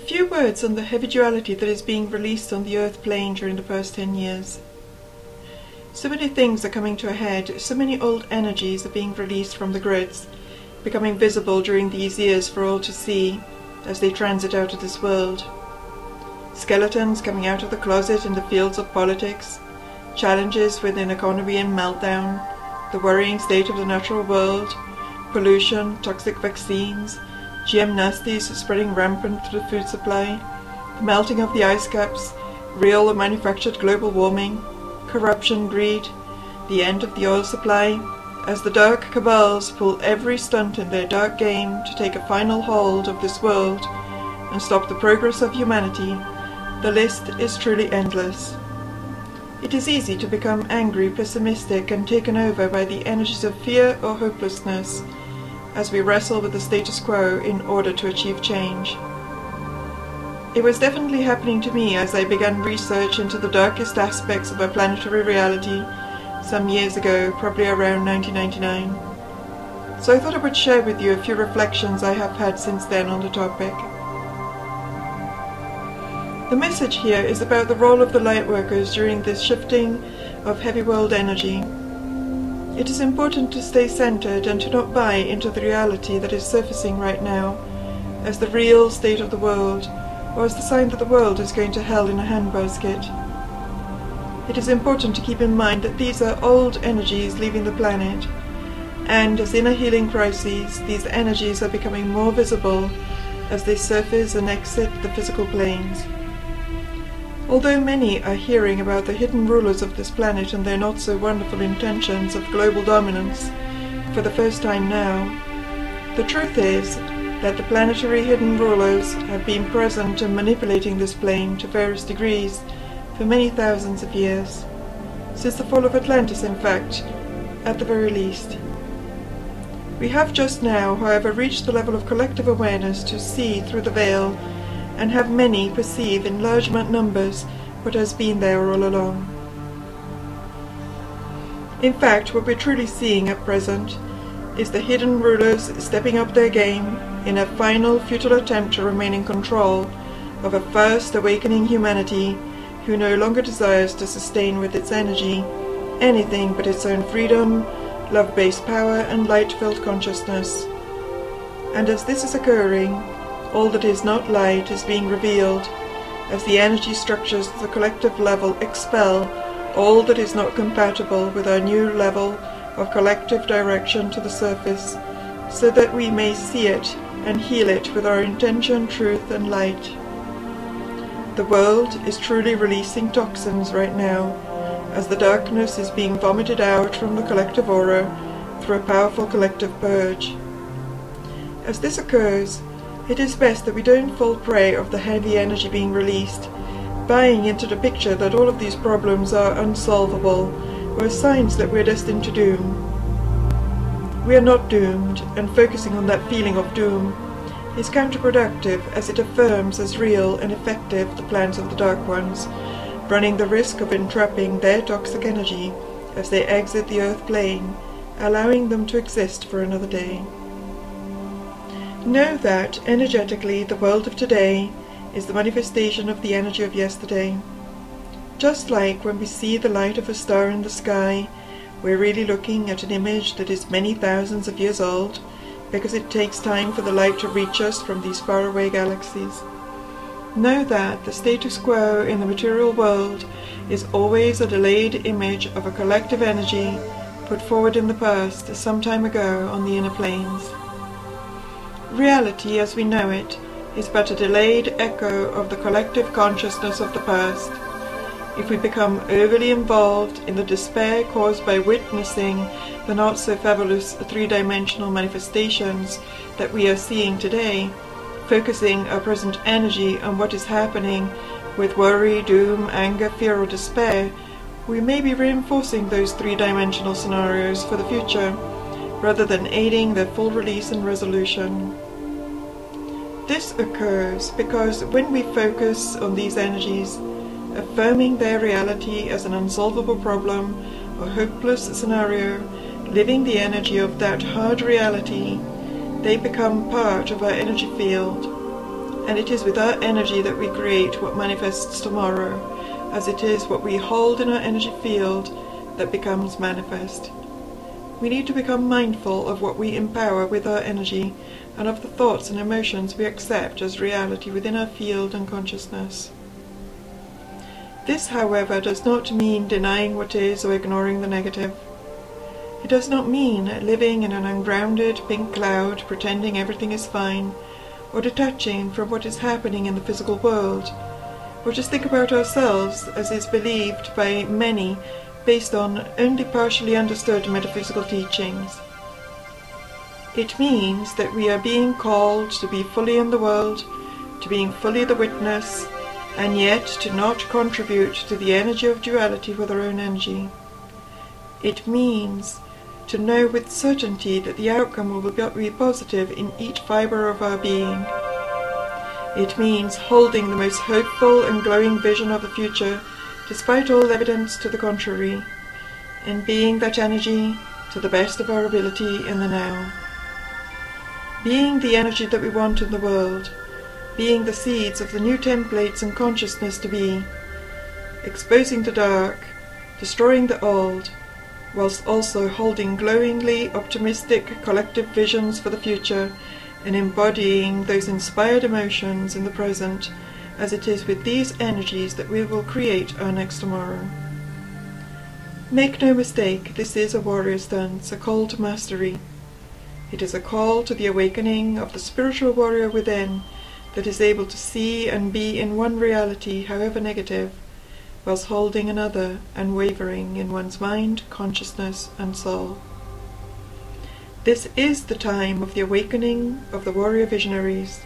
few words on the heavy duality that is being released on the Earth plane during the past 10 years. So many things are coming to a head, so many old energies are being released from the grids, becoming visible during these years for all to see as they transit out of this world. Skeletons coming out of the closet in the fields of politics, challenges with an economy in meltdown, the worrying state of the natural world, pollution, toxic vaccines, GM nasties spreading rampant through the food supply, the melting of the ice caps, real or manufactured global warming, corruption, greed, the end of the oil supply, as the dark cabals pull every stunt in their dark game to take a final hold of this world and stop the progress of humanity. The list is truly endless. It is easy to become angry, pessimistic, and taken over by the energies of fear or hopelessness as we wrestle with the status quo in order to achieve change. It was definitely happening to me as I began research into the darkest aspects of our planetary reality some years ago, probably around 1999. So I thought I would share with you a few reflections I have had since then on the topic. The message here is about the role of the lightworkers during this shifting of heavy world energy. It is important to stay centered and to not buy into the reality that is surfacing right now as the real state of the world, or as the sign that the world is going to hell in a handbasket. It is important to keep in mind that these are old energies leaving the planet, and as in a healing crisis, these energies are becoming more visible as they surface and exit the physical planes. Although many are hearing about the hidden rulers of this planet and their not so wonderful intentions of global dominance for the first time now, the truth is that the planetary hidden rulers have been present and manipulating this plane to various degrees for many thousands of years, since the fall of Atlantis in fact, at the very least. We have just now, however, reached the level of collective awareness to see through the veil and have many perceive in large numbers what has been there all along. In fact, what we're truly seeing at present is the hidden rulers stepping up their game in a final futile attempt to remain in control of a fast awakening humanity who no longer desires to sustain with its energy anything but its own freedom, love-based power, and light-filled consciousness. And as this is occurring, all that is not light is being revealed, as the energy structures at the collective level expel all that is not compatible with our new level of collective direction to the surface, so that we may see it and heal it with our intention, truth, and light. The world is truly releasing toxins right now, as the darkness is being vomited out from the collective aura through a powerful collective purge. As this occurs, it is best that we don't fall prey of the heavy energy being released, buying into the picture that all of these problems are unsolvable, or signs that we're destined to doom. We are not doomed, and focusing on that feeling of doom is counterproductive, as it affirms as real and effective the plans of the Dark Ones, running the risk of entrapping their toxic energy as they exit the Earth plane, allowing them to exist for another day. Know that, energetically, the world of today is the manifestation of the energy of yesterday. Just like when we see the light of a star in the sky, we're really looking at an image that is many thousands of years old, because it takes time for the light to reach us from these faraway galaxies. Know that the status quo in the material world is always a delayed image of a collective energy put forward in the past some time ago on the inner planes. Reality as we know it is but a delayed echo of the collective consciousness of the past. If we become overly involved in the despair caused by witnessing the not so fabulous three-dimensional manifestations that we are seeing today, focusing our present energy on what is happening with worry, doom, anger, fear, or despair, we may be reinforcing those three-dimensional scenarios for the future, rather than aiding their full release and resolution. This occurs because when we focus on these energies, affirming their reality as an unsolvable problem or hopeless scenario, living the energy of that hard reality, they become part of our energy field. And it is with our energy that we create what manifests tomorrow, as it is what we hold in our energy field that becomes manifest. We need to become mindful of what we empower with our energy and of the thoughts and emotions we accept as reality within our field and consciousness. This, however, does not mean denying what is or ignoring the negative. It does not mean living in an ungrounded pink cloud pretending everything is fine, or detaching from what is happening in the physical world, or just think about ourselves as is believed by many based on only partially understood metaphysical teachings. It means that we are being called to be fully in the world, to being fully the witness, and yet to not contribute to the energy of duality with our own energy. It means to know with certainty that the outcome will be positive in each fibre of our being. It means holding the most hopeful and glowing vision of the future, despite all evidence to the contrary, and being that energy to the best of our ability in the now. Being the energy that we want in the world, being the seeds of the new templates and consciousness to be, exposing the dark, destroying the old, whilst also holding glowingly optimistic collective visions for the future and embodying those inspired emotions in the present, as it is with these energies that we will create our next tomorrow. Make no mistake, this is a warrior's dance, a call to mastery. It is a call to the awakening of the spiritual warrior within that is able to see and be in one reality, however negative, whilst holding another and wavering in one's mind, consciousness and soul. This is the time of the awakening of the warrior visionaries.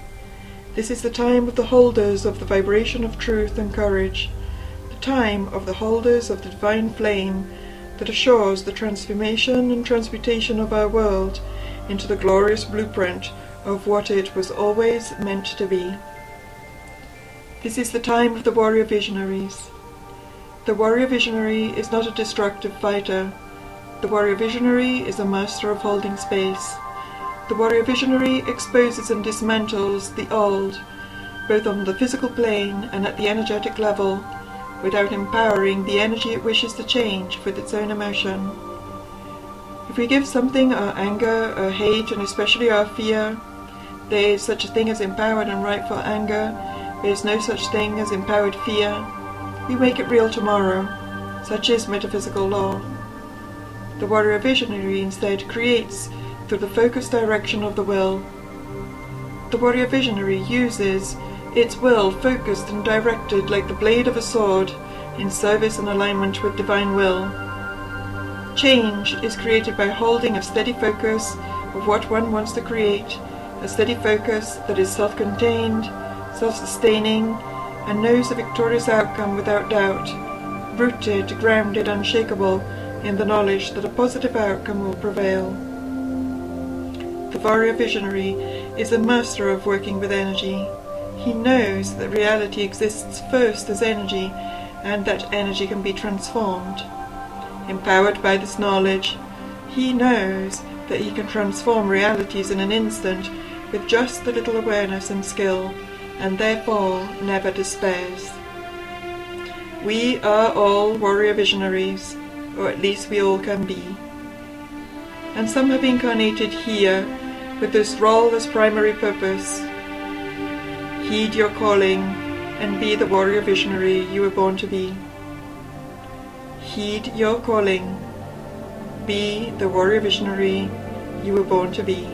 This is the time of the holders of the vibration of truth and courage, the time of the holders of the divine flame that assures the transformation and transmutation of our world into the glorious blueprint of what it was always meant to be. This is the time of the warrior visionaries. The warrior visionary is not a destructive fighter. The warrior visionary is a master of holding space. The warrior visionary exposes and dismantles the old, both on the physical plane and at the energetic level, without empowering the energy it wishes to change with its own emotion. If we give something our anger, our hate, and especially our fear, there is such a thing as empowered and rightful anger, there is no such thing as empowered fear, we make it real tomorrow. Such is metaphysical law. The warrior visionary instead creates through the focused direction of the will. The warrior visionary uses its will focused and directed like the blade of a sword in service and alignment with divine will. Change is created by holding a steady focus of what one wants to create, a steady focus that is self-contained, self-sustaining, and knows a victorious outcome without doubt, rooted, grounded, unshakable in the knowledge that a positive outcome will prevail. The warrior visionary is a master of working with energy. He knows that reality exists first as energy, and that energy can be transformed. Empowered by this knowledge, he knows that he can transform realities in an instant with just a little awareness and skill, and therefore never despairs. We are all warrior visionaries, or at least we all can be. And some have incarnated here with this role as primary purpose. Heed your calling and be the warrior visionary you were born to be. Heed your calling. Be the warrior visionary you were born to be.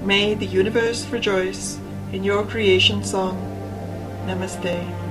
May the universe rejoice in your creation song. Namaste.